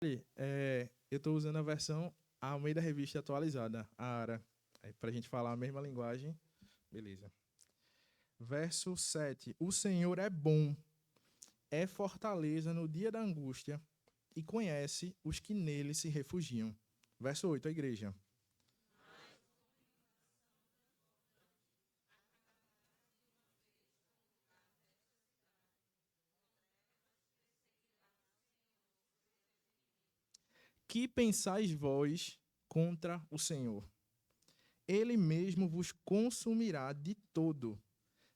Eu estou usando a versão Almeida Revista atualizada, a ARA, para a gente falar a mesma linguagem. Beleza. Verso 7. O Senhor é bom, é fortaleza no dia da angústia e conhece os que nele se refugiam. Verso 8, a igreja. Que pensais vós contra o Senhor? Ele mesmo vos consumirá de todo.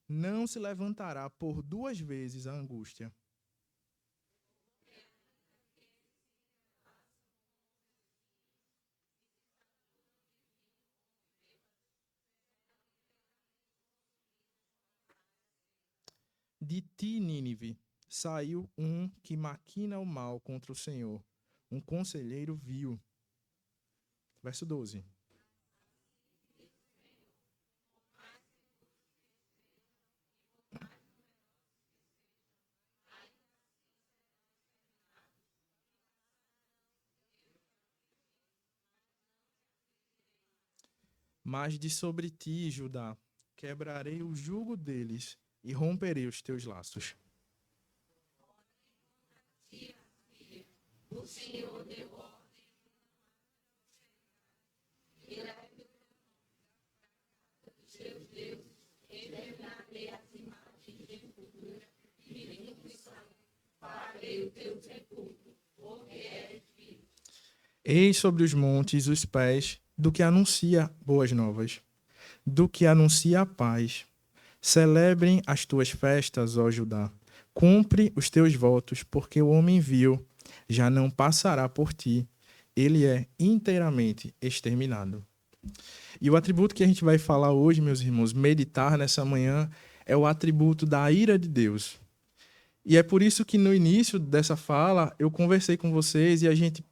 Não se levantará por duas vezes a angústia. De ti, Nínive, saiu um que maquina o mal contra o Senhor, um conselheiro vil. Verso 12. Mas de sobre ti, Judá, quebrarei o jugo deles e romperei os teus laços. Eis sobre os montes os pés do que anuncia boas novas, do que anuncia a paz. Celebrem as tuas festas, ó Judá. Cumpre os teus votos, porque o homem vil já não passará por ti. Ele é inteiramente exterminado. E o atributo que a gente vai falar hoje, meus irmãos, meditar nessa manhã, é o atributo da ira de Deus. E é por isso que no início dessa fala eu conversei com vocês e a gente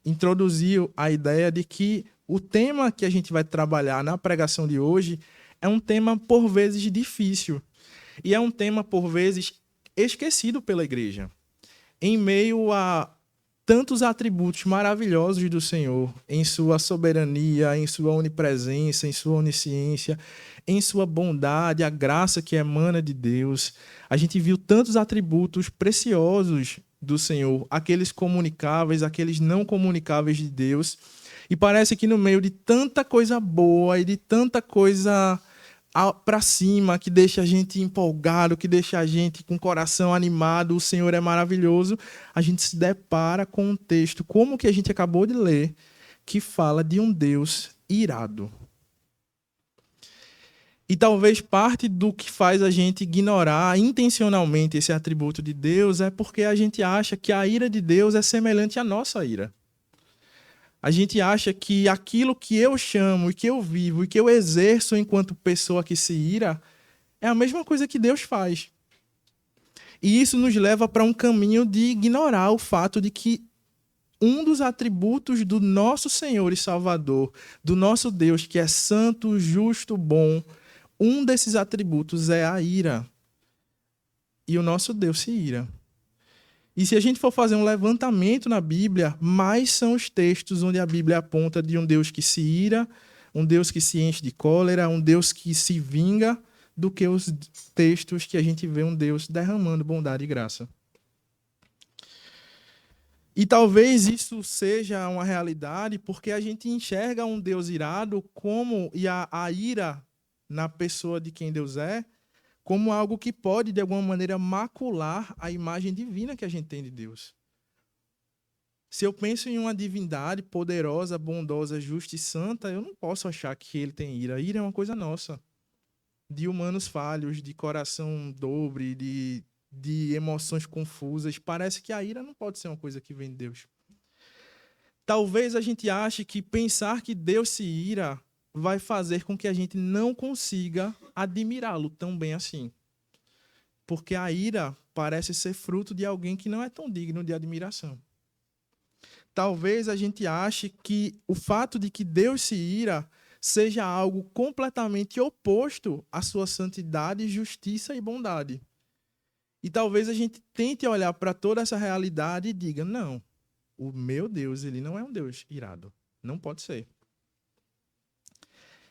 introduziu a ideia de que o tema que a gente vai trabalhar na pregação de hoje é um tema por vezes difícil e é um tema por vezes esquecido pela igreja. Em meio a tantos atributos maravilhosos do Senhor, em sua soberania, em sua onipresença, em sua onisciência, em sua bondade, a graça que emana de Deus, a gente viu tantos atributos preciosos do Senhor, aqueles comunicáveis, aqueles não comunicáveis de Deus, e parece que no meio de tanta coisa boa e de tanta coisa para cima, que deixa a gente empolgado, que deixa a gente com o coração animado, o Senhor é maravilhoso, a gente se depara com um texto, como o que a gente acabou de ler, que fala de um Deus irado. E talvez parte do que faz a gente ignorar intencionalmente esse atributo de Deus é porque a gente acha que a ira de Deus é semelhante à nossa ira. A gente acha que aquilo que eu chamo e que eu vivo e que eu exerço enquanto pessoa que se ira é a mesma coisa que Deus faz. E isso nos leva para um caminho de ignorar o fato de que um dos atributos do nosso Senhor e Salvador, do nosso Deus, que é santo, justo, bom, um desses atributos é a ira. E o nosso Deus se ira. E se a gente for fazer um levantamento na Bíblia, mais são os textos onde a Bíblia aponta de um Deus que se ira, um Deus que se enche de cólera, um Deus que se vinga, do que os textos que a gente vê um Deus derramando bondade e graça. E talvez isso seja uma realidade porque a gente enxerga um Deus irado como, e a ira na pessoa de quem Deus é, como algo que pode, de alguma maneira, macular a imagem divina que a gente tem de Deus. Se eu penso em uma divindade poderosa, bondosa, justa e santa, eu não posso achar que ele tem ira. A ira é uma coisa nossa, de humanos falhos, de coração dobre, de emoções confusas. Parece que a ira não pode ser uma coisa que vem de Deus. Talvez a gente ache que pensar que Deus se ira vai fazer com que a gente não consiga admirá-lo tão bem assim. Porque a ira parece ser fruto de alguém que não é tão digno de admiração. Talvez a gente ache que o fato de que Deus se ira seja algo completamente oposto à sua santidade, justiça e bondade. E talvez a gente tente olhar para toda essa realidade e diga, não, O meu Deus, ele não é um Deus irado. Não pode ser.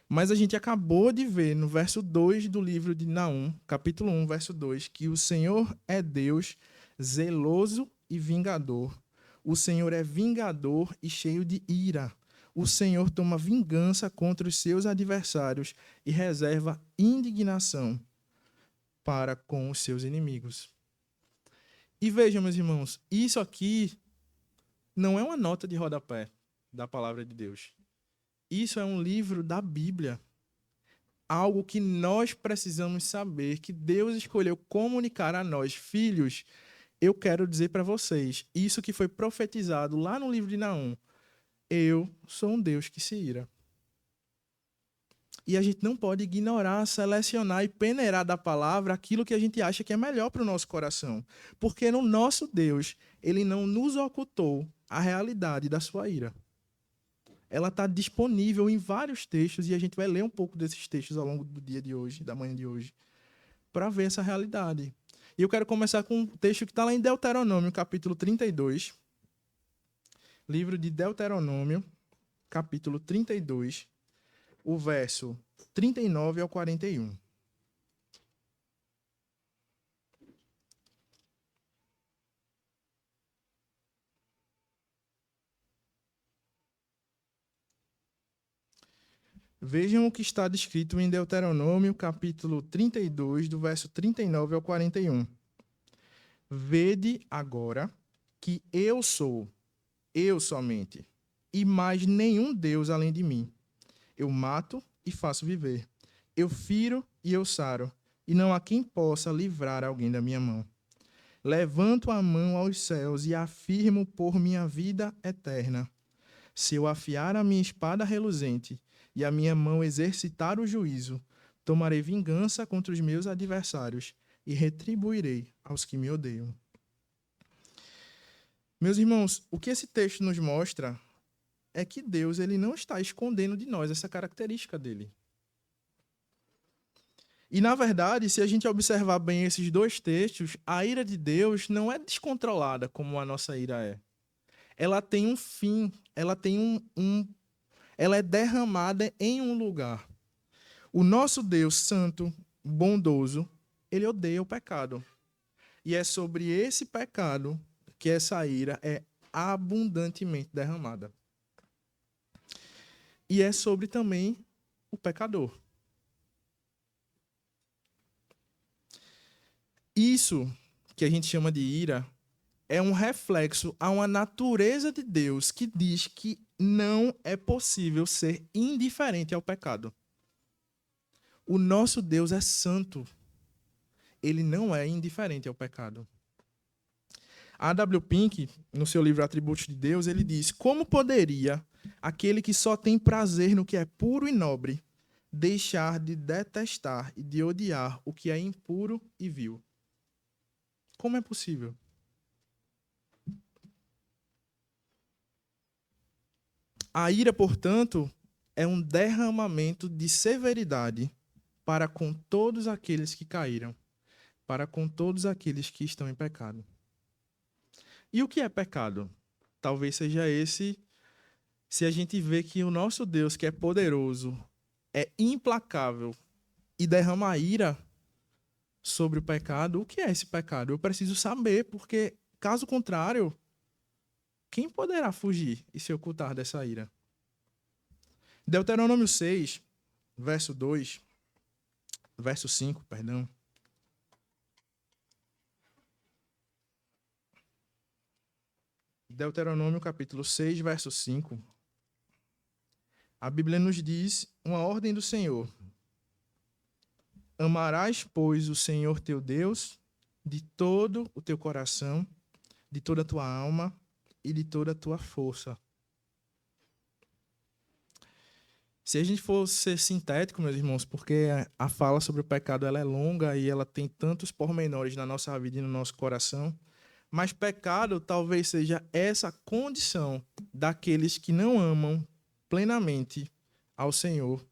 Mas a gente acabou de ver no verso 2 do livro de Naum, capítulo 1, verso 2, que o Senhor é Deus zeloso e vingador. O Senhor é vingador e cheio de ira. O Senhor toma vingança contra os seus adversários e reserva indignação para com os seus inimigos. E vejam, meus irmãos, isso aqui não é uma nota de rodapé da palavra de Deus. Isso é um livro da Bíblia. Algo que nós precisamos saber, que Deus escolheu comunicar a nós, filhos. Eu quero dizer para vocês, isso que foi profetizado lá no livro de Naum. Eu sou um Deus que se ira. E a gente não pode ignorar, selecionar e peneirar da palavra aquilo que a gente acha que é melhor para o nosso coração. Porque no nosso Deus, ele não nos ocultou a realidade da sua ira. Ela está disponível em vários textos e a gente vai ler um pouco desses textos ao longo do dia de hoje, da manhã de hoje, para ver essa realidade. E eu quero começar com um texto que está lá em Deuteronômio, capítulo 32. Livro de Deuteronômio, capítulo 32, o verso 39 ao 41. Vejam o que está descrito em Deuteronômio, capítulo 32, do verso 39 ao 41. Vede agora que eu sou, eu somente, e mais nenhum Deus além de mim. Eu mato e faço viver. Eu firo e eu saro, e não há quem possa livrar alguém da minha mão. Levanto a mão aos céus e afirmo por minha vida eterna. Se eu afiar a minha espada reluzente e a minha mão exercitar o juízo, tomarei vingança contra os meus adversários e retribuirei aos que me odeiam. Meus irmãos, o que esse texto nos mostra é que Deus ele não está escondendo de nós essa característica dele. E, na verdade, se a gente observar bem esses dois textos, a ira de Deus não é descontrolada como a nossa ira é. Ela tem um fim, ela tem ela é derramada em um lugar. O nosso Deus santo, bondoso, ele odeia o pecado. E é sobre esse pecado que essa ira é abundantemente derramada. E é sobre também o pecador. Isso que a gente chama de ira é um reflexo a uma natureza de Deus que diz que não é possível ser indiferente ao pecado. O nosso Deus é santo. Ele não é indiferente ao pecado. A A.W. Pink, no seu livro Atributos de Deus, ele diz: como poderia aquele que só tem prazer no que é puro e nobre deixar de detestar e de odiar o que é impuro e vil? Como é possível? A ira, portanto, é um derramamento de severidade para com todos aqueles que caíram, para com todos aqueles que estão em pecado. E o que é pecado? Talvez seja esse, se a gente vê que o nosso Deus, que é poderoso, é implacável e derrama ira sobre o pecado, o que é esse pecado? Eu preciso saber, porque, caso contrário, quem poderá fugir e se ocultar dessa ira? Deuteronômio 6, verso 2, verso 5, perdão. Deuteronômio capítulo 6, verso 5. A Bíblia nos diz uma ordem do Senhor. Amarás, pois, o Senhor teu Deus de todo o teu coração, de toda a tua alma e de toda a tua força. Se a gente for ser sintético, meus irmãos, porque a fala sobre o pecado ela é longa e ela tem tantos pormenores na nossa vida e no nosso coração, mas pecado talvez seja essa condição daqueles que não amam plenamente ao Senhor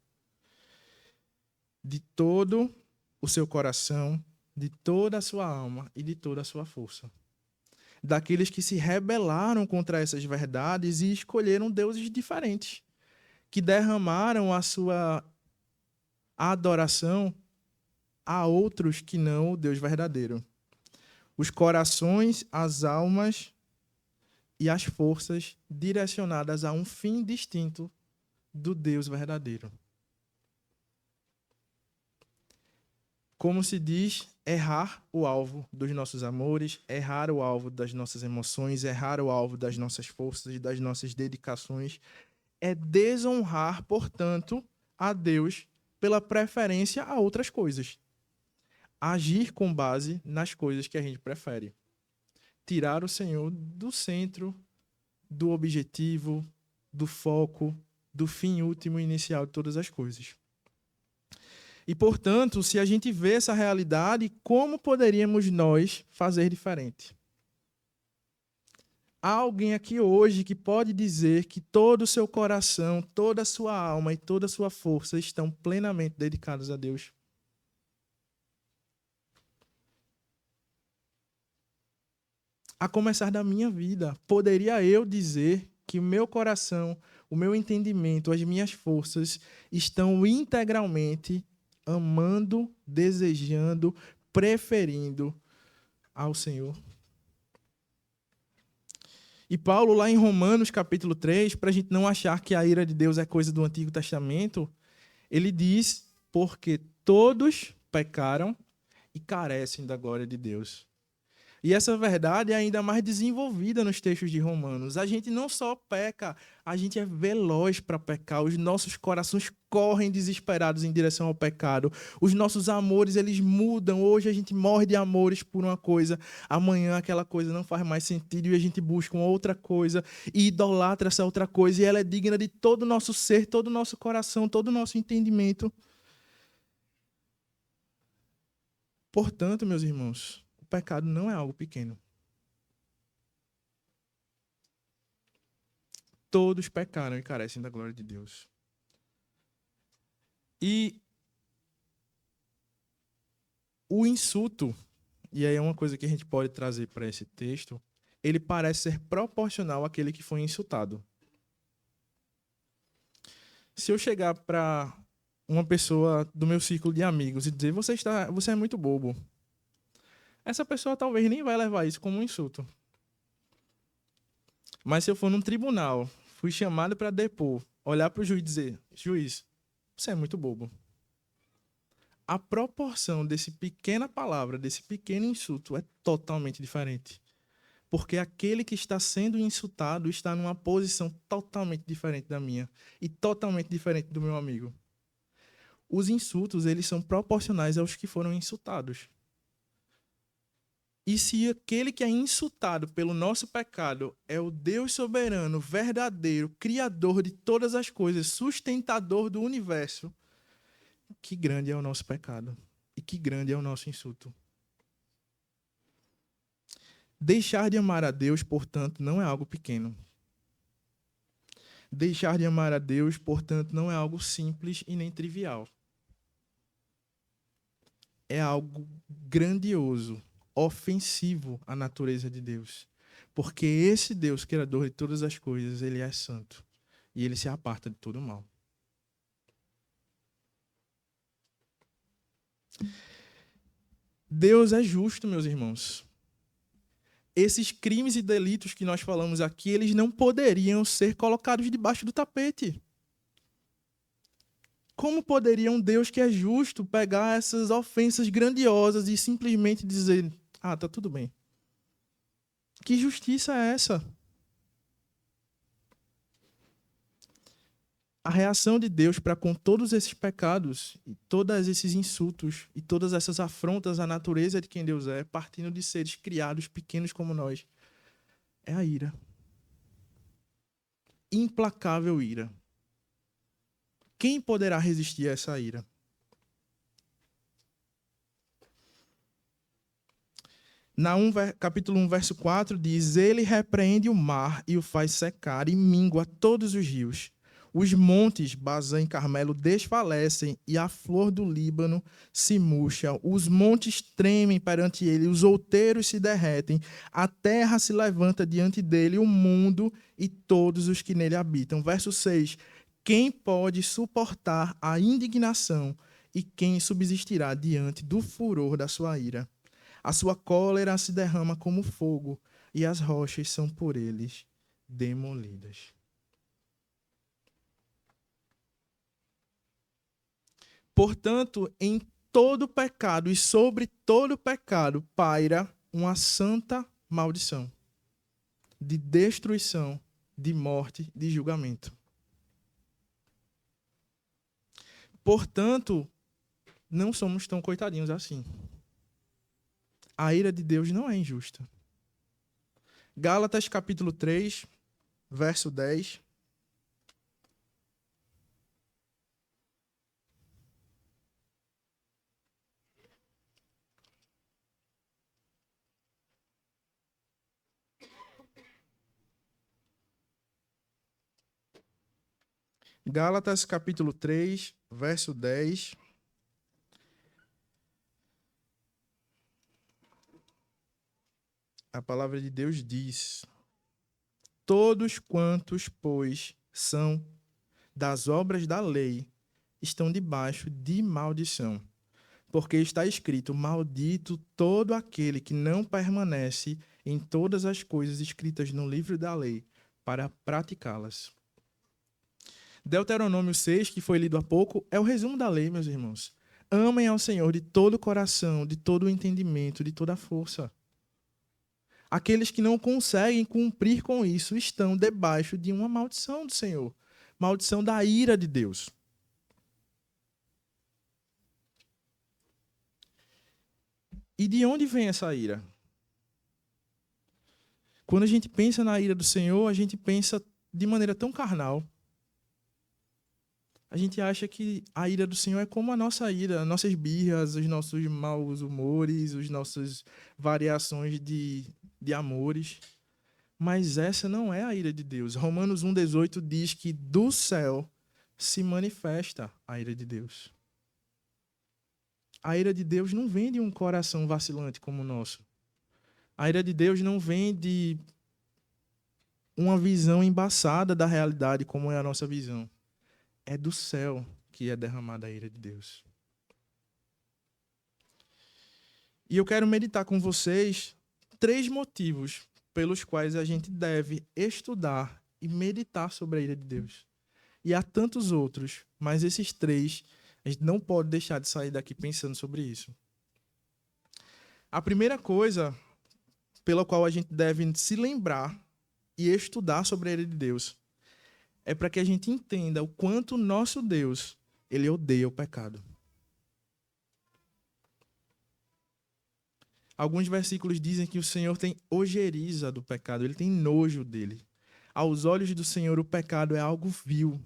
de todo o seu coração, de toda a sua alma e de toda a sua força. daqueles que se rebelaram contra essas verdades e escolheram deuses diferentes, que derramaram a sua adoração a outros que não o Deus verdadeiro. Os corações, as almas e as forças direcionadas a um fim distinto do Deus verdadeiro. Como se diz, errar o alvo dos nossos amores, errar o alvo das nossas emoções, errar o alvo das nossas forças e das nossas dedicações, é desonrar, portanto, a Deus pela preferência a outras coisas. Agir com base nas coisas que a gente prefere. Tirar o Senhor do centro, do objetivo, do foco, do fim último e inicial de todas as coisas. E, portanto, se a gente vê essa realidade, como poderíamos nós fazer diferente? Há alguém aqui hoje que pode dizer que todo o seu coração, toda a sua alma e toda a sua força estão plenamente dedicados a Deus? A começar da minha vida, poderia eu dizer que o meu coração, o meu entendimento, as minhas forças estão integralmente amando, desejando, preferindo ao Senhor? E Paulo, lá em Romanos, capítulo 3, para a gente não achar que a ira de Deus é coisa do Antigo Testamento, ele diz, porque todos pecaram e carecem da glória de Deus. E essa verdade é ainda mais desenvolvida nos textos de Romanos. A gente não só peca, a gente é veloz para pecar. Os nossos corações correm desesperados em direção ao pecado. Os nossos amores, eles mudam. Hoje a gente morre de amores por uma coisa. Amanhã aquela coisa não faz mais sentido e a gente busca uma outra coisa e idolatra essa outra coisa. E ela é digna de todo o nosso ser, todo o nosso coração, todo o nosso entendimento. Portanto, meus irmãos, o pecado não é algo pequeno. Todos pecaram e carecem da glória de Deus. E o insulto, e aí é uma coisa que a gente pode trazer para esse texto, ele parece ser proporcional àquele que foi insultado. Se eu chegar para uma pessoa do meu círculo de amigos e dizer, você é muito bobo, essa pessoa talvez nem vai levar isso como um insulto. Mas se eu for num tribunal, fui chamado para depor, olhar para o juiz e dizer, juiz, você é muito bobo. A proporção desse pequena palavra, desse pequeno insulto é totalmente diferente. Porque aquele que está sendo insultado está numa posição totalmente diferente da minha e totalmente diferente do meu amigo. Os insultos, eles são proporcionais aos que foram insultados. E se aquele que é insultado pelo nosso pecado é o Deus soberano, verdadeiro, criador de todas as coisas, sustentador do universo, que grande é o nosso pecado e que grande é o nosso insulto. Deixar de amar a Deus, portanto, não é algo pequeno. Deixar de amar a Deus, portanto, não é algo simples e nem trivial. É algo grandioso, ofensivo à natureza de Deus. Porque esse Deus, criador de todas as coisas, ele é santo. E ele se aparta de todo mal. Deus é justo, meus irmãos. Esses crimes e delitos que nós falamos aqui, eles não poderiam ser colocados debaixo do tapete. Como poderia um Deus que é justo pegar essas ofensas grandiosas e simplesmente dizer, tá tudo bem? Que justiça é essa? A reação de Deus para com todos esses pecados, e todos esses insultos e todas essas afrontas à natureza de quem Deus é, partindo de seres criados pequenos como nós, é a ira. Implacável ira. Quem poderá resistir a essa ira? Capítulo 1, verso 4 diz, ele repreende o mar e o faz secar e mingua todos os rios. Os montes, Bazã e Carmelo, desfalecem e a flor do Líbano se murcha. Os montes tremem perante ele, os outeiros se derretem, a terra se levanta diante dele, o mundo e todos os que nele habitam. Verso 6. Quem pode suportar a indignação e quem subsistirá diante do furor da sua ira? A sua cólera se derrama como fogo e as rochas são por eles demolidas. Portanto, em todo pecado e sobre todo pecado paira uma santa maldição de destruição, de morte, de julgamento. Portanto, não somos tão coitadinhos assim. A ira de Deus não é injusta. Gálatas capítulo 3, verso 10. Gálatas capítulo 3, verso 10. A palavra de Deus diz: todos quantos, pois, são das obras da lei, estão debaixo de maldição. Porque está escrito: maldito todo aquele que não permanece em todas as coisas escritas no livro da lei, para praticá-las. Deuteronômio 6, que foi lido há pouco, é o resumo da lei, meus irmãos. Amem ao Senhor de todo o coração, de todo o entendimento, de toda a força. Aqueles que não conseguem cumprir com isso estão debaixo de uma maldição do Senhor. Maldição da ira de Deus. E de onde vem essa ira? Quando a gente pensa na ira do Senhor, a gente pensa de maneira tão carnal. A gente acha que a ira do Senhor é como a nossa ira, as nossas birras, os nossos maus humores, as nossas variações de amores. Mas essa não é a ira de Deus. Romanos 1,18 diz que do céu se manifesta a ira de Deus. A ira de Deus não vem de um coração vacilante como o nosso. A ira de Deus não vem de uma visão embaçada da realidade como é a nossa visão. É do céu que é derramada a ira de Deus. E eu quero meditar com vocês 3 motivos pelos quais a gente deve estudar e meditar sobre a ira de Deus. E há tantos outros, mas esses 3, a gente não pode deixar de sair daqui pensando sobre isso. A primeira coisa pela qual a gente deve se lembrar e estudar sobre a ira de Deus é para que a gente entenda o quanto o nosso Deus, ele odeia o pecado. Alguns versículos dizem que o Senhor tem ojeriza do pecado, ele tem nojo dele. Aos olhos do Senhor, o pecado é algo vil.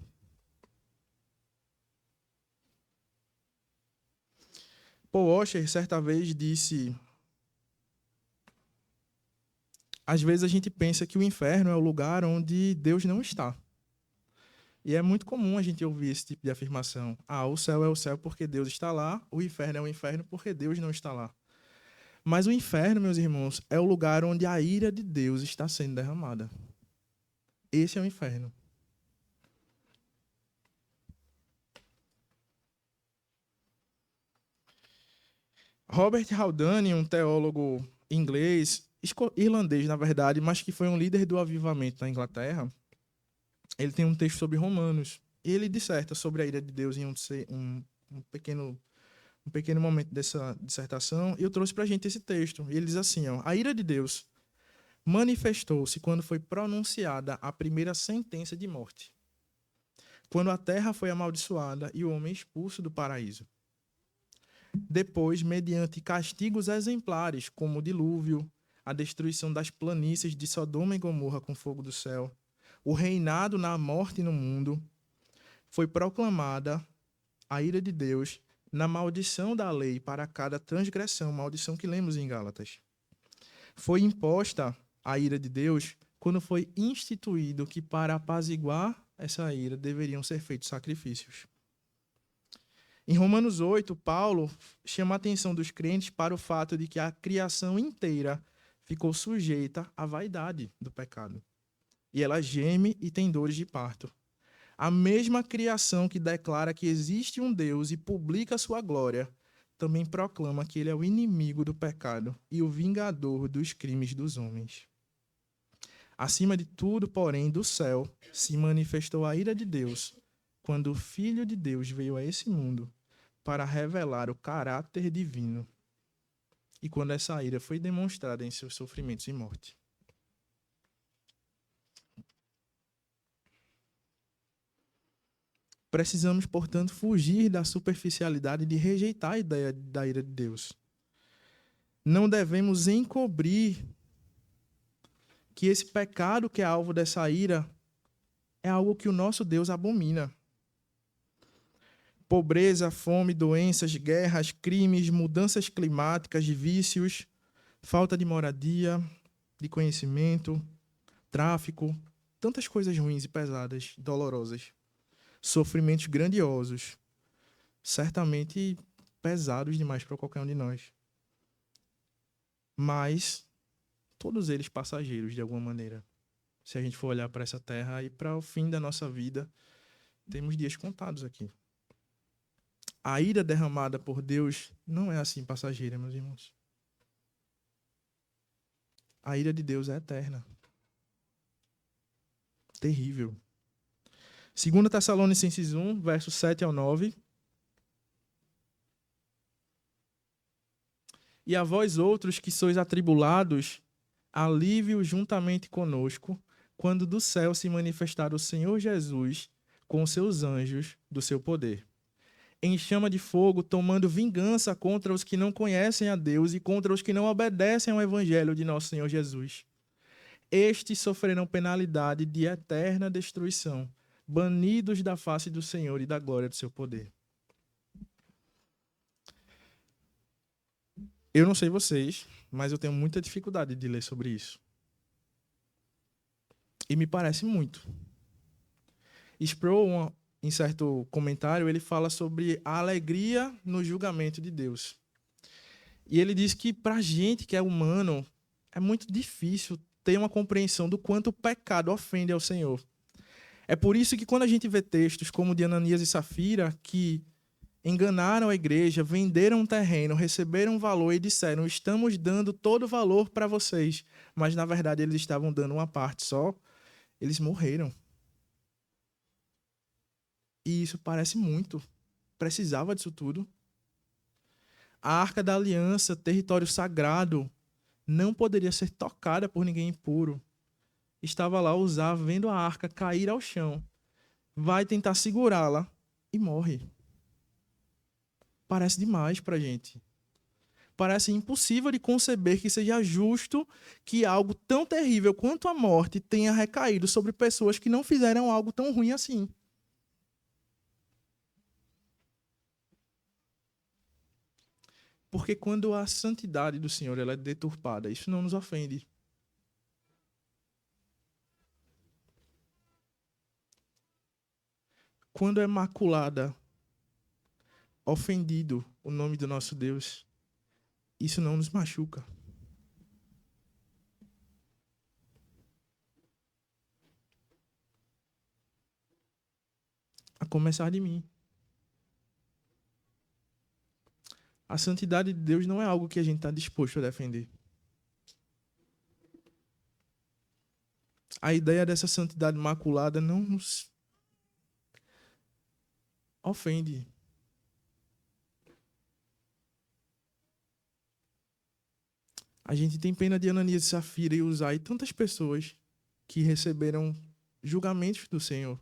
Paul Washer, certa vez, disse: às vezes a gente pensa que o inferno é o lugar onde Deus não está. E é muito comum a gente ouvir esse tipo de afirmação. O céu é o céu porque Deus está lá, o inferno é o inferno porque Deus não está lá. Mas o inferno, meus irmãos, é o lugar onde a ira de Deus está sendo derramada. Esse é o inferno. Robert Haldane, um teólogo inglês, irlandês, na verdade, mas que foi um líder do avivamento na Inglaterra, ele tem um texto sobre Romanos. E ele disserta sobre a ira de Deus em um pequeno momento dessa dissertação. E eu trouxe para a gente esse texto. E ele diz assim: a ira de Deus manifestou-se quando foi pronunciada a primeira sentença de morte, quando a terra foi amaldiçoada e o homem expulso do paraíso. Depois, mediante castigos exemplares, como o dilúvio, a destruição das planícies de Sodoma e Gomorra com fogo do céu, o reinado na morte no mundo, foi proclamada a ira de Deus na maldição da lei para cada transgressão, maldição que lemos em Gálatas. Foi imposta a ira de Deus quando foi instituído que para apaziguar essa ira deveriam ser feitos sacrifícios. Em Romanos 8, Paulo chama a atenção dos crentes para o fato de que a criação inteira ficou sujeita à vaidade do pecado. E ela geme e tem dores de parto. A mesma criação que declara que existe um Deus e publica sua glória, também proclama que ele é o inimigo do pecado e o vingador dos crimes dos homens. Acima de tudo, porém, do céu se manifestou a ira de Deus, quando o Filho de Deus veio a esse mundo para revelar o caráter divino e quando essa ira foi demonstrada em seus sofrimentos e morte. Precisamos, portanto, fugir da superficialidade de rejeitar a ideia da ira de Deus. Não devemos encobrir que esse pecado que é alvo dessa ira é algo que o nosso Deus abomina. Pobreza, fome, doenças, guerras, crimes, mudanças climáticas, vícios, falta de moradia, de conhecimento, tráfico, tantas coisas ruins e pesadas, dolorosas, sofrimentos grandiosos, certamente pesados demais para qualquer um de nós. Mas todos eles passageiros de alguma maneira. Se a gente for olhar para essa terra e para o fim da nossa vida, temos dias contados aqui. A ira derramada por Deus não é assim passageira, meus irmãos. A ira de Deus é eterna. Terrível. 2 Tessalonicenses 1, versos 7 ao 9. E a vós outros que sois atribulados, alívio juntamente conosco, quando do céu se manifestar o Senhor Jesus com os seus anjos do seu poder, em chama de fogo, tomando vingança contra os que não conhecem a Deus e contra os que não obedecem ao evangelho de nosso Senhor Jesus. Estes sofrerão penalidade de eterna destruição, banidos da face do Senhor e da glória do seu poder. Eu não sei vocês, mas eu tenho muita dificuldade de ler sobre isso. E me parece muito. Sproul, em certo comentário, ele fala sobre a alegria no julgamento de Deus. E ele diz que para a gente que é humano, é muito difícil ter uma compreensão do quanto o pecado ofende ao Senhor. É por isso que quando a gente vê textos como o de Ananias e Safira, que enganaram a igreja, venderam um terreno, receberam um valor e disseram: estamos dando todo o valor para vocês. Mas, na verdade, eles estavam dando uma parte só. Eles morreram. E isso parece muito. Precisava disso tudo. A Arca da Aliança, território sagrado, não poderia ser tocada por ninguém impuro. Estava lá Uzá, vendo a arca cair ao chão. Vai tentar segurá-la e morre. Parece demais pra gente. Parece impossível de conceber que seja justo que algo tão terrível quanto a morte tenha recaído sobre pessoas que não fizeram algo tão ruim assim. Porque quando a santidade do Senhor ela é deturpada, isso não nos ofende. Quando é maculada, ofendido o nome do nosso Deus, isso não nos machuca. A começar de mim. A santidade de Deus não é algo que a gente está disposto a defender. A ideia dessa santidade maculada não nos ofende. A gente tem pena de Ananias e Safira e Uzá e tantas pessoas que receberam julgamentos do Senhor.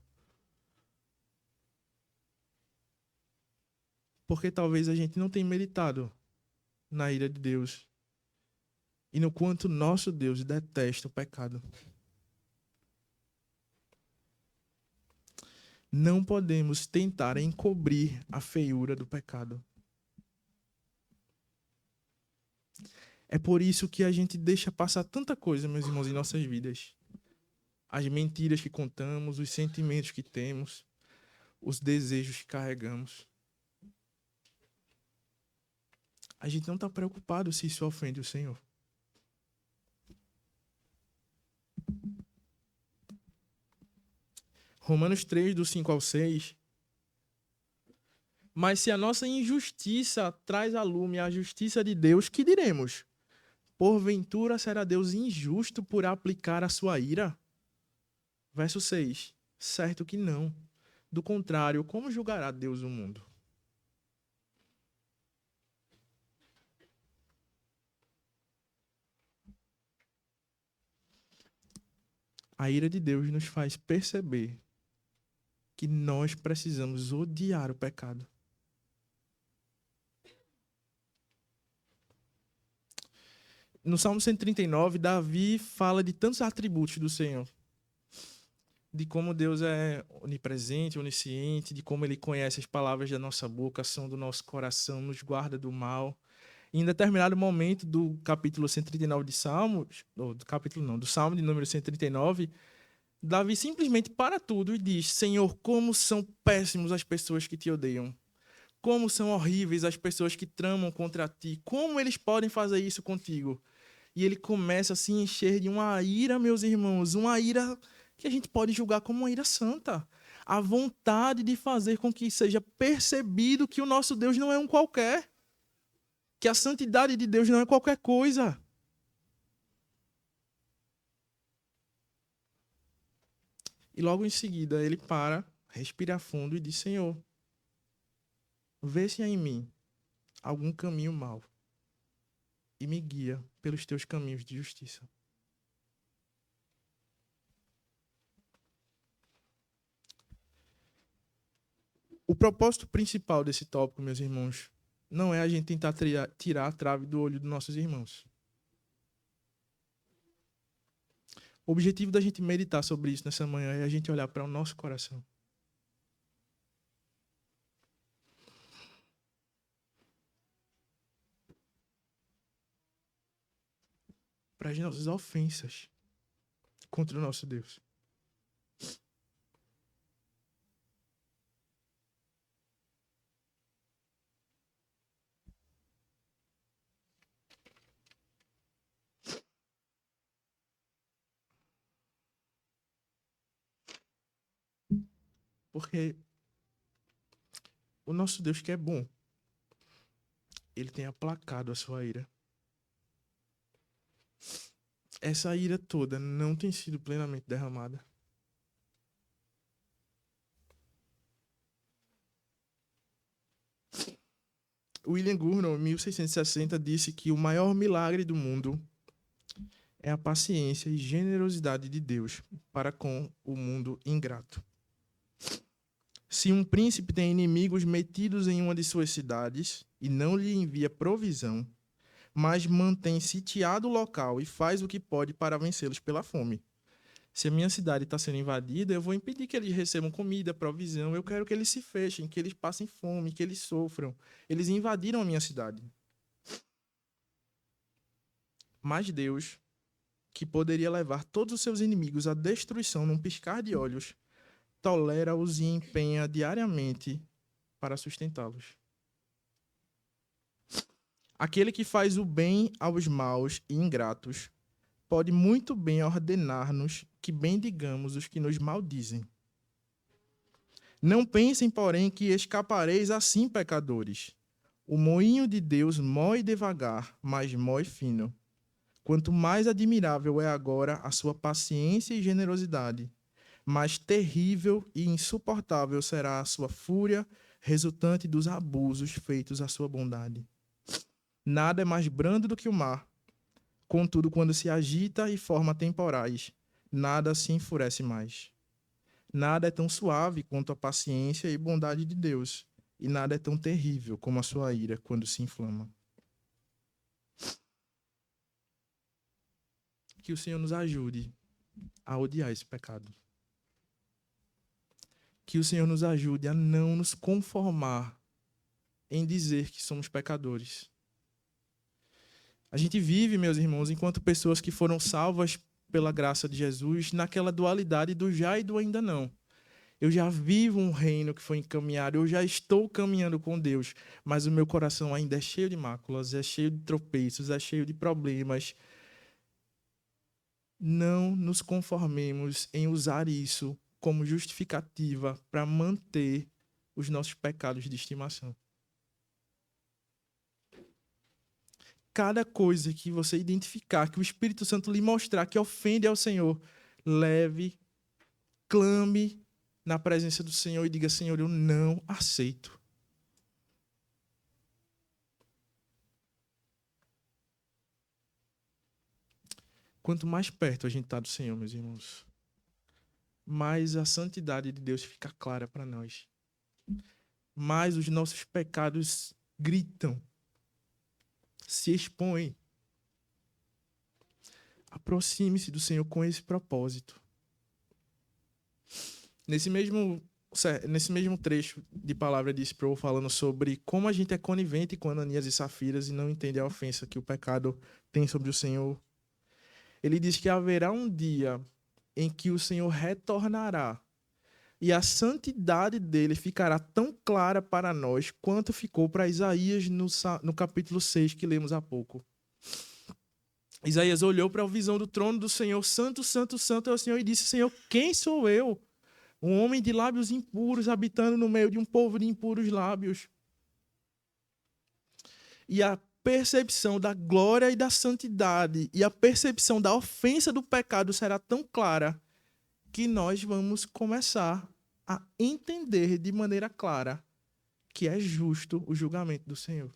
Porque talvez a gente não tenha meditado na ira de Deus e no quanto nosso Deus detesta o pecado. Não podemos tentar encobrir a feiura do pecado. É por isso que a gente deixa passar tanta coisa, meus irmãos, em nossas vidas. as mentiras que contamos, os sentimentos que temos, os desejos que carregamos. A gente não está preocupado se isso ofende o Senhor. Romanos 3, do 5 ao 6. Mas se a nossa injustiça traz à lume a justiça de Deus, que diremos? Porventura será Deus injusto por aplicar a sua ira? Verso 6. Certo que não. Do contrário, como julgará Deus o mundo? A ira de Deus nos faz perceber que nós precisamos odiar o pecado. No Salmo 139, Davi fala de tantos atributos do Senhor. De como Deus é onipresente, onisciente, de como Ele conhece as palavras da nossa boca, a ação do nosso coração, nos guarda do mal. E em determinado momento do capítulo 139 de Salmos, ou do capítulo não, do Salmo de número 139, Davi simplesmente para tudo e diz: Senhor, como são péssimos as pessoas que te odeiam. Como são horríveis as pessoas que tramam contra ti. Como eles podem fazer isso contigo? E ele começa a se encher de uma ira, meus irmãos, uma ira que a gente pode julgar como uma ira santa. A vontade de fazer com que seja percebido que o nosso Deus não é um qualquer. Que a santidade de Deus não é qualquer coisa. E logo em seguida ele para, respira fundo e diz: Senhor, vê se há em mim algum caminho mau e me guia pelos teus caminhos de justiça. O propósito principal desse tópico, meus irmãos, não é a gente tentar tirar a trave do olho dos nossos irmãos. O objetivo da gente meditar sobre isso nessa manhã é a gente olhar para o nosso coração. Para as nossas ofensas contra o nosso Deus. Porque o nosso Deus, que é bom, ele tem aplacado a sua ira. Essa ira toda não tem sido plenamente derramada. William Gurdon, em 1660, disse que o maior milagre do mundo é a paciência e generosidade de Deus para com o mundo ingrato. Se um príncipe tem inimigos metidos em uma de suas cidades e não lhe envia provisão, mas mantém sitiado o local e faz o que pode para vencê-los pela fome. Se a minha cidade está sendo invadida, eu vou impedir que eles recebam comida, provisão. Eu quero que eles se fechem, que eles passem fome, que eles sofram. Eles invadiram a minha cidade. Mas Deus, que poderia levar todos os seus inimigos à destruição num piscar de olhos, tolera-os e empenha diariamente para sustentá-los. Aquele que faz o bem aos maus e ingratos pode muito bem ordenar-nos que bendigamos os que nos maldizem. Não pensem, porém, que escapareis assim, pecadores. O moinho de Deus moe devagar, mas moe fino. Quanto mais admirável é agora a sua paciência e generosidade, mais terrível e insuportável será a sua fúria, resultante dos abusos feitos à sua bondade. Nada é mais brando do que o mar. Contudo, quando se agita e forma temporais, nada se enfurece mais. Nada é tão suave quanto a paciência e bondade de Deus, e nada é tão terrível como a sua ira quando se inflama. Que o Senhor nos ajude a odiar esse pecado. Que o Senhor nos ajude a não nos conformar em dizer que somos pecadores. A gente vive, meus irmãos, enquanto pessoas que foram salvas pela graça de Jesus, naquela dualidade do já e do ainda não. Eu já vivo um reino que foi encaminhado, eu já estou caminhando com Deus, mas o meu coração ainda é cheio de máculas, é cheio de tropeços, é cheio de problemas. Não nos conformemos em usar isso como justificativa para manter os nossos pecados de estimação. Cada coisa que você identificar, que o Espírito Santo lhe mostrar que ofende ao Senhor, leve, clame na presença do Senhor e diga: Senhor, eu não aceito. Quanto mais perto a gente está do Senhor, meus irmãos, mais a santidade de Deus fica clara para nós. Mais os nossos pecados gritam, se expõem. Aproxime-se do Senhor com esse propósito. Nesse mesmo trecho de palavra de Sproul, falando sobre como a gente é conivente com Ananias e Safiras e não entende a ofensa que o pecado tem sobre o Senhor, ele diz que haverá um dia em que o Senhor retornará e a santidade dele ficará tão clara para nós quanto ficou para Isaías no capítulo 6 que lemos há pouco. Isaías olhou para a visão do trono do Senhor, santo, santo, santo é o Senhor, e disse: Senhor, quem sou eu? Um homem de lábios impuros, habitando no meio de um povo de impuros lábios. E a percepção da glória e da santidade e a percepção da ofensa do pecado será tão clara que nós vamos começar a entender de maneira clara que é justo o julgamento do Senhor.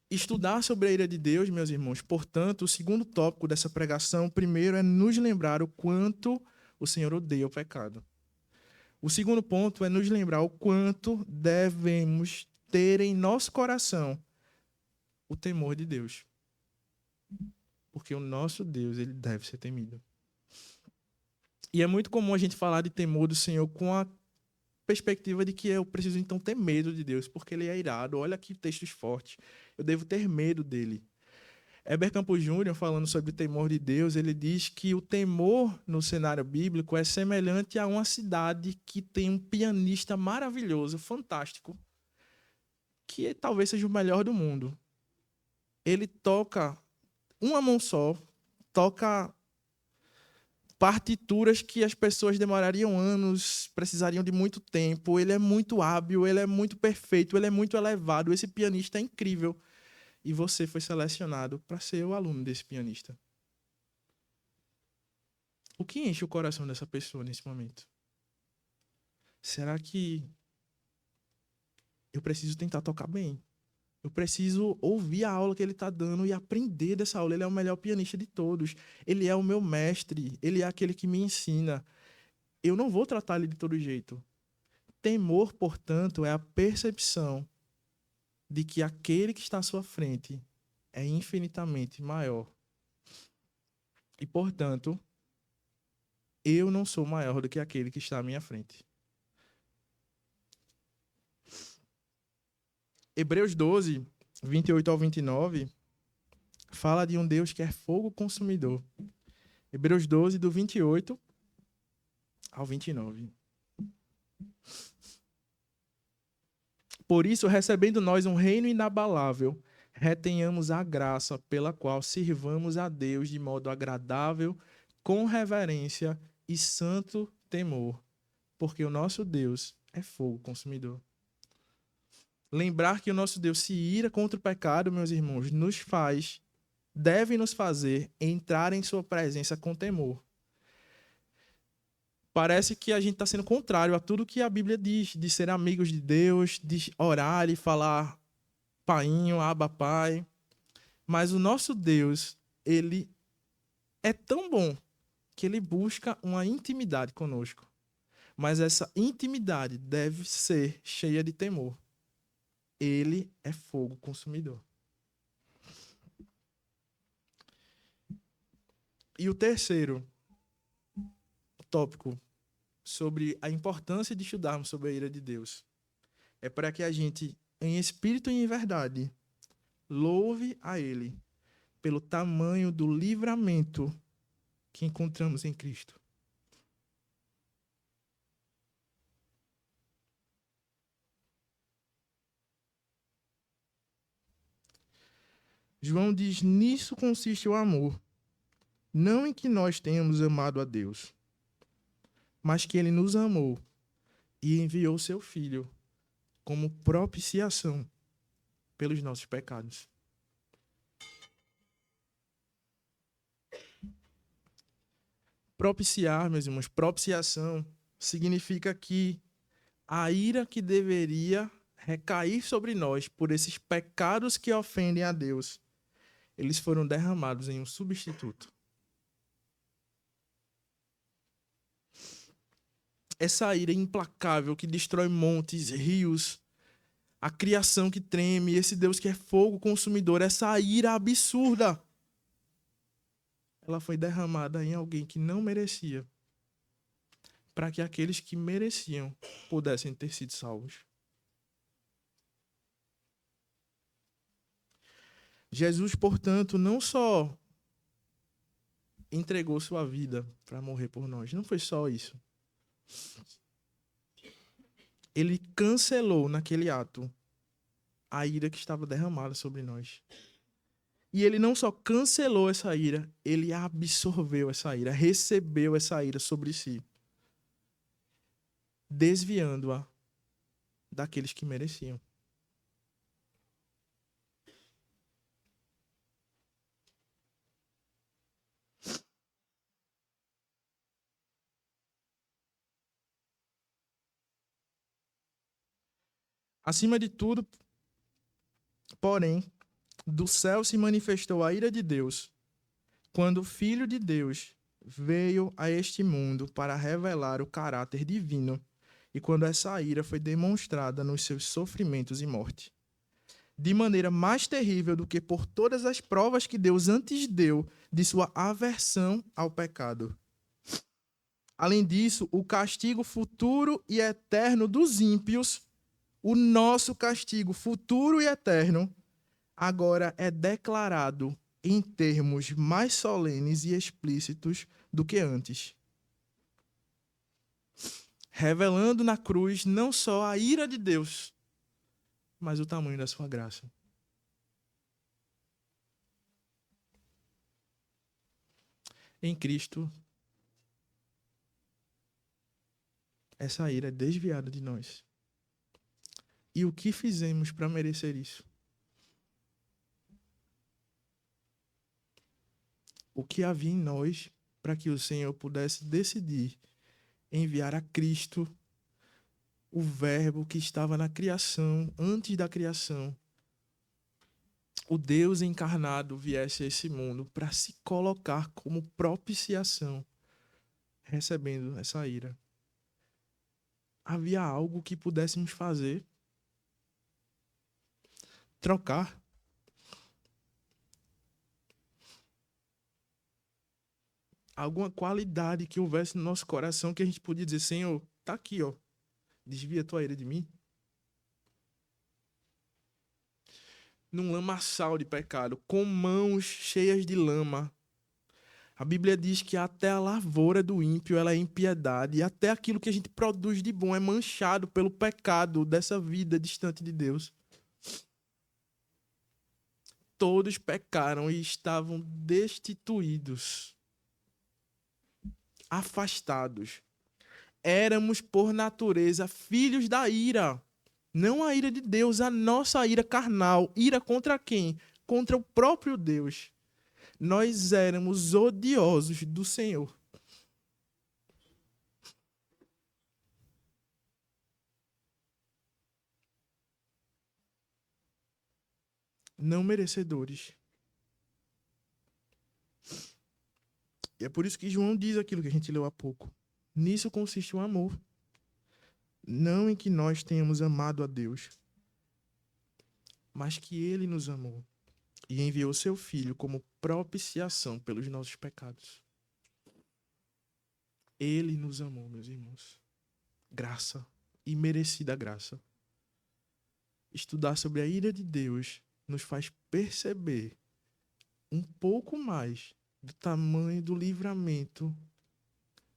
Estudar sobre a ira de Deus, meus irmãos, portanto, o segundo tópico dessa pregação, primeiro, é nos lembrar o quanto o Senhor odeia o pecado. O segundo ponto é nos lembrar o quanto devemos ter em nosso coração o temor de Deus. Porque o nosso Deus, ele deve ser temido. E é muito comum a gente falar de temor do Senhor com a perspectiva de que eu preciso então ter medo de Deus, porque ele é irado. Olha que textos fortes. Eu devo ter medo dele. Heber Campos Júnior, falando sobre o temor de Deus, ele diz que o temor no cenário bíblico é semelhante a uma cidade que tem um pianista maravilhoso, fantástico, que talvez seja o melhor do mundo. Ele toca uma mão só, toca partituras que as pessoas demorariam anos, precisariam de muito tempo. Ele é muito hábil, ele é muito perfeito, ele é muito elevado. Esse pianista é incrível. E você foi selecionado para ser o aluno desse pianista. O que enche o coração dessa pessoa nesse momento? Será que eu preciso tentar tocar bem? Eu preciso ouvir a aula que ele está dando e aprender dessa aula. Ele é o melhor pianista de todos. Ele é o meu mestre. Ele é aquele que me ensina. Eu não vou tratar ele de todo jeito. Temor, portanto, é a percepção de que aquele que está à sua frente é infinitamente maior. E, portanto, eu não sou maior do que aquele que está à minha frente. Hebreus 12, 28 ao 29, fala de um Deus que é fogo consumidor. Hebreus 12, do 28 ao 29. Por isso, recebendo nós um reino inabalável, retenhamos a graça pela qual sirvamos a Deus de modo agradável, com reverência e santo temor, porque o nosso Deus é fogo consumidor. Lembrar que o nosso Deus se ira contra o pecado, meus irmãos, deve nos fazer entrar em sua presença com temor. Parece que a gente está sendo contrário a tudo que a Bíblia diz, de ser amigos de Deus, de orar e falar painho, aba, pai. Mas o nosso Deus, ele é tão bom que ele busca uma intimidade conosco. Mas essa intimidade deve ser cheia de temor. Ele é fogo consumidor. E o terceiro tópico sobre a importância de estudarmos sobre a ira de Deus é para que a gente, em espírito e em verdade, Louve a Ele pelo tamanho do livramento que encontramos em Cristo. João diz: nisso consiste o amor, não em que nós tenhamos amado a Deus, mas que Ele nos amou e enviou seu Filho como propiciação pelos nossos pecados. Propiciar, meus irmãos, propiciação significa que a ira que deveria recair sobre nós por esses pecados que ofendem a Deus, eles foram derramados em um substituto. Essa ira implacável que destrói montes, rios, a criação que treme, esse Deus que é fogo consumidor, essa ira absurda, ela foi derramada em alguém que não merecia, para que aqueles que mereciam pudessem ter sido salvos. Jesus, portanto, não só entregou sua vida para morrer por nós, não foi só isso. Ele cancelou naquele ato a ira que estava derramada sobre nós. E ele não só cancelou essa ira, ele absorveu essa ira, recebeu essa ira sobre si, desviando-a daqueles que mereciam. Acima de tudo, porém, do céu se manifestou a ira de Deus, quando o Filho de Deus veio a este mundo para revelar o caráter divino, e quando essa ira foi demonstrada nos seus sofrimentos e morte. De maneira mais terrível do que por todas as provas que Deus antes deu de sua aversão ao pecado. Além disso, o castigo futuro e eterno dos ímpios, o nosso castigo futuro e eterno, agora é declarado em termos mais solenes e explícitos do que antes. Revelando na cruz não só a ira de Deus, mas o tamanho da sua graça. Em Cristo, essa ira é desviada de nós. E o que fizemos para merecer isso? O que havia em nós para que o Senhor pudesse decidir enviar a Cristo, o Verbo que estava na criação, antes da criação, o Deus encarnado viesse a esse mundo para se colocar como propiciação, recebendo essa ira. Havia algo que pudéssemos fazer? Trocar? Alguma qualidade que houvesse no nosso coração que a gente podia dizer: Senhor, tá aqui, ó, desvia a tua ira de mim? Num lamaçal de pecado, com mãos cheias de lama. A Bíblia diz que até a lavoura do ímpio ela é impiedade, e até aquilo que a gente produz de bom é manchado pelo pecado dessa vida distante de Deus. Todos pecaram e estavam destituídos, afastados. Éramos, por natureza, filhos da ira. Não a ira de Deus, a nossa ira carnal. Ira contra quem? Contra o próprio Deus. Nós éramos odiosos do Senhor. Não merecedores. E é por isso que João diz aquilo que a gente leu há pouco. Nisso consiste o amor. Não em que nós tenhamos amado a Deus, mas que Ele nos amou e enviou seu Filho como propiciação pelos nossos pecados. Ele nos amou, meus irmãos. Graça, imerecida graça. Estudar sobre a ira de Deus nos faz perceber um pouco mais do tamanho do livramento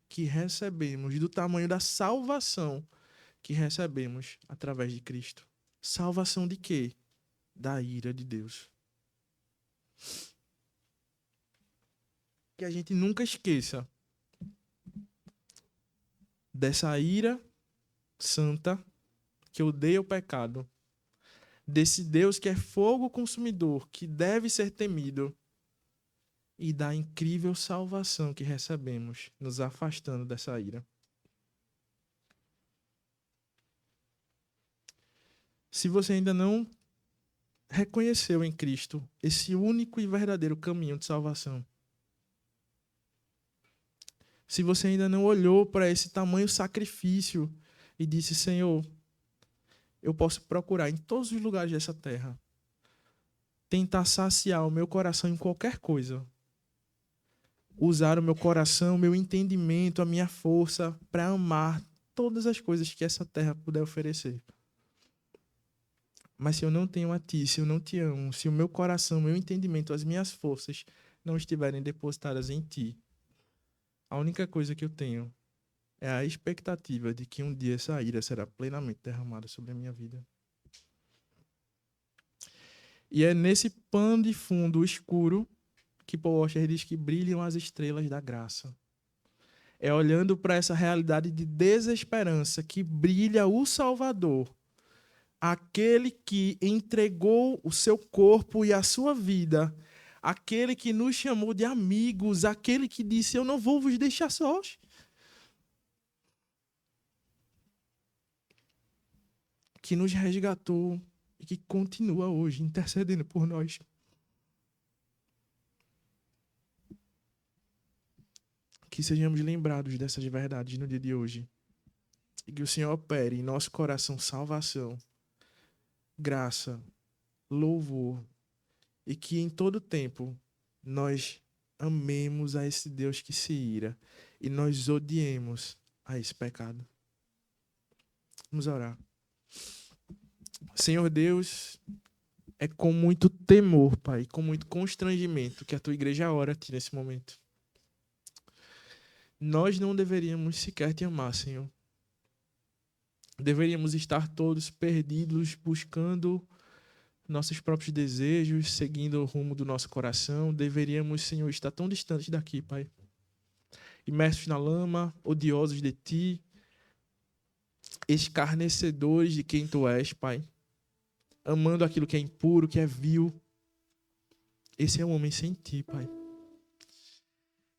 que recebemos, do tamanho da salvação que recebemos através de Cristo. Salvação de quê? Da ira de Deus. Que a gente nunca esqueça dessa ira santa que odeia o pecado, desse Deus que é fogo consumidor, que deve ser temido, e da incrível salvação que recebemos, nos afastando dessa ira. Se você ainda não reconheceu em Cristo esse único e verdadeiro caminho de salvação, se você ainda não olhou para esse tamanho sacrifício e disse, Senhor, eu posso procurar em todos os lugares dessa terra, tentar saciar o meu coração em qualquer coisa, usar o meu coração, o meu entendimento, a minha força para amar todas as coisas que essa terra puder oferecer. Mas se eu não tenho a ti, se eu não te amo, se o meu coração, o meu entendimento, as minhas forças não estiverem depositadas em ti, a única coisa que eu tenho é a expectativa de que um dia essa ira será plenamente derramada sobre a minha vida. E é nesse pano de fundo escuro que Paul Washer diz que brilham as estrelas da graça. É olhando para essa realidade de desesperança que brilha o Salvador, aquele que entregou o seu corpo e a sua vida, aquele que nos chamou de amigos, aquele que disse, eu não vou vos deixar sós. Que nos resgatou e que continua hoje intercedendo por nós. Que sejamos lembrados dessas verdades no dia de hoje. E que o Senhor opere em nosso coração salvação, graça, louvor. E que em todo tempo nós amemos a esse Deus que se ira. E nós odiemos a esse pecado. Vamos orar. Senhor Deus, é com muito temor, Pai, com muito constrangimento que a tua igreja ora a ti nesse momento. Nós não deveríamos sequer te amar, Senhor. Deveríamos estar todos perdidos, buscando nossos próprios desejos, seguindo o rumo do nosso coração. Deveríamos, Senhor, estar tão distantes daqui, Pai. Imersos na lama, odiosos de ti, escarnecedores de quem tu és, Pai. Amando aquilo que é impuro, que é vil. Esse é um homem sem ti, Pai.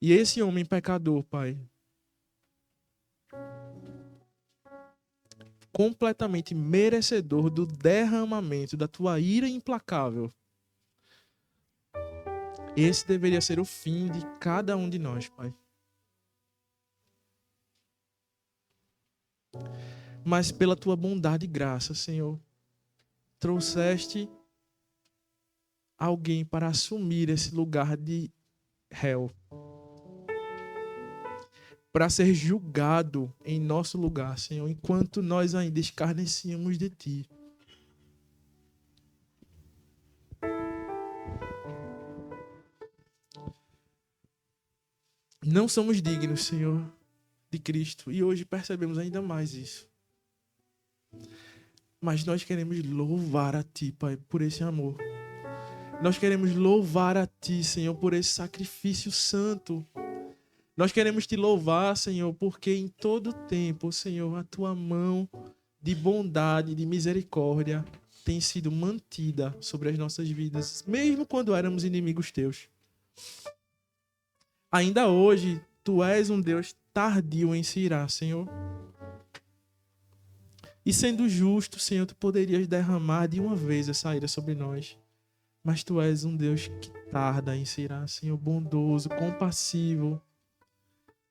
E esse homem pecador, Pai, completamente merecedor do derramamento da tua ira implacável. Esse deveria ser o fim de cada um de nós, Pai. Mas pela tua bondade e graça, Senhor, trouxeste alguém para assumir esse lugar de réu, para ser julgado em nosso lugar, Senhor, enquanto nós ainda escarnecíamos de ti. Não somos dignos, Senhor, de Cristo, e hoje percebemos ainda mais isso. Mas nós queremos louvar a ti, Pai, por esse amor. Nós queremos louvar a ti, Senhor, por esse sacrifício santo. Nós queremos te louvar, Senhor, porque em todo tempo, Senhor, a tua mão de bondade, de misericórdia tem sido mantida sobre as nossas vidas, mesmo quando éramos inimigos teus. Ainda hoje, tu és um Deus tardio em se irar, Senhor. E sendo justo, Senhor, tu poderias derramar de uma vez essa ira sobre nós. Mas tu és um Deus que tarda em se irar, Senhor, bondoso, compassivo.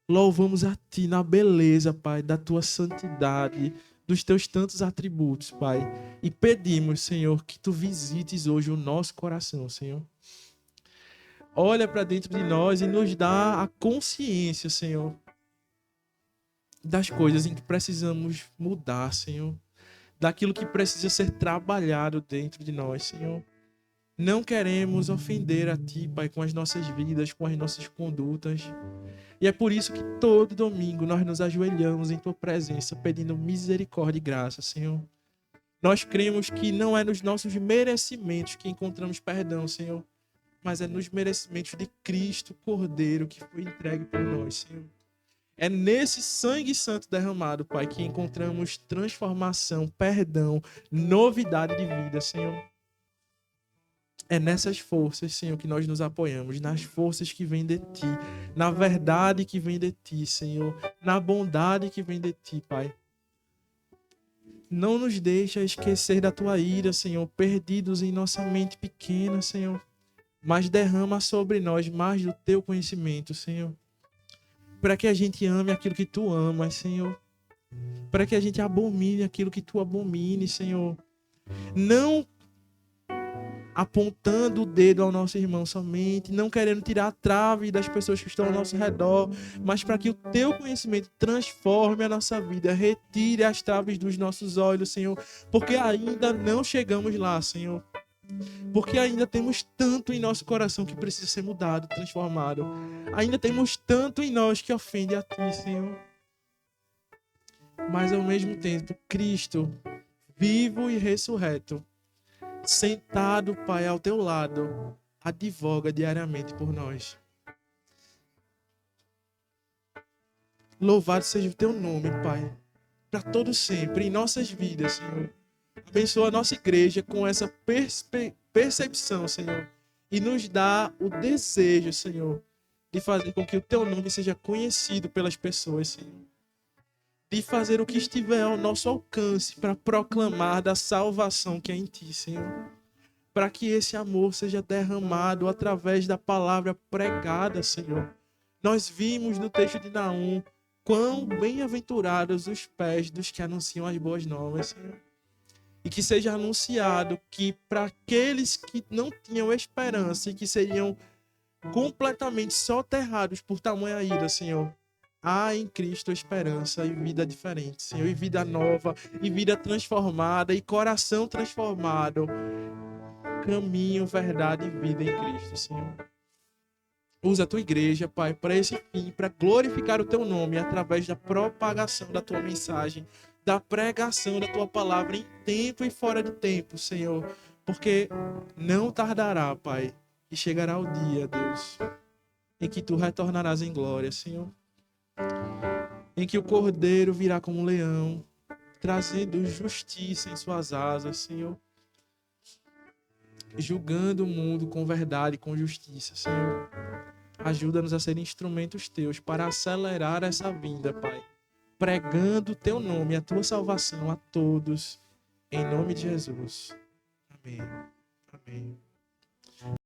Louvamos a ti na beleza, Pai, da tua santidade, dos teus tantos atributos, Pai. E pedimos, Senhor, que tu visites hoje o nosso coração, Senhor. Olha para dentro de nós e nos dá a consciência, Senhor, das coisas em que precisamos mudar, Senhor. Daquilo que precisa ser trabalhado dentro de nós, Senhor. Não queremos ofender a Ti, Pai, com as nossas vidas, com as nossas condutas. E é por isso que todo domingo nós nos ajoelhamos em Tua presença, pedindo misericórdia e graça, Senhor. Nós cremos que não é nos nossos merecimentos que encontramos perdão, Senhor, mas é nos merecimentos de Cristo, Cordeiro, que foi entregue por nós, Senhor. É nesse sangue santo derramado, Pai, que encontramos transformação, perdão, novidade de vida, Senhor. É nessas forças, Senhor, que nós nos apoiamos, nas forças que vêm de Ti, na verdade que vem de Ti, Senhor, na bondade que vem de Ti, Pai. Não nos deixa esquecer da Tua ira, Senhor, perdidos em nossa mente pequena, Senhor, mas derrama sobre nós mais do Teu conhecimento, Senhor, para que a gente ame aquilo que Tu amas, Senhor, para que a gente abomine aquilo que Tu abomine, Senhor. Não apontando o dedo ao nosso irmão somente, não querendo tirar a trave das pessoas que estão ao nosso redor, mas para que o Teu conhecimento transforme a nossa vida, retire as traves dos nossos olhos, Senhor, porque ainda não chegamos lá, Senhor. Porque ainda temos tanto em nosso coração que precisa ser mudado, transformado. Ainda temos tanto em nós que ofende a Ti, Senhor. Mas ao mesmo tempo, Cristo, vivo e ressurreto, sentado, Pai, ao Teu lado, advoga diariamente por nós. Louvado seja o Teu nome, Pai, para todo sempre, em nossas vidas, Senhor. Abençoa a nossa igreja com essa percepção, Senhor, e nos dá o desejo, Senhor, de fazer com que o Teu nome seja conhecido pelas pessoas, Senhor. De fazer o que estiver ao nosso alcance para proclamar da salvação que é em Ti, Senhor. Para que esse amor seja derramado através da palavra pregada, Senhor. Nós vimos no texto de Naum quão bem-aventurados os pés dos que anunciam as boas novas, Senhor. E que seja anunciado que para aqueles que não tinham esperança e que seriam completamente soterrados por tamanha ira, Senhor, há em Cristo esperança e vida diferente, Senhor, e vida nova, e vida transformada, e coração transformado. Caminho, verdade e vida em Cristo, Senhor. Usa a Tua igreja, Pai, para esse fim, para glorificar o Teu nome através da propagação da Tua mensagem, da pregação da Tua palavra em tempo e fora de tempo, Senhor. Porque não tardará, Pai, e chegará o dia, Deus, em que Tu retornarás em glória, Senhor. Em que o Cordeiro virá como um leão, trazendo justiça em suas asas, Senhor. Julgando o mundo com verdade e com justiça, Senhor. Ajuda-nos a ser instrumentos Teus para acelerar essa vinda, Pai. Pregando o Teu nome, a Tua salvação a todos. Em nome de Jesus. Amém. Amém.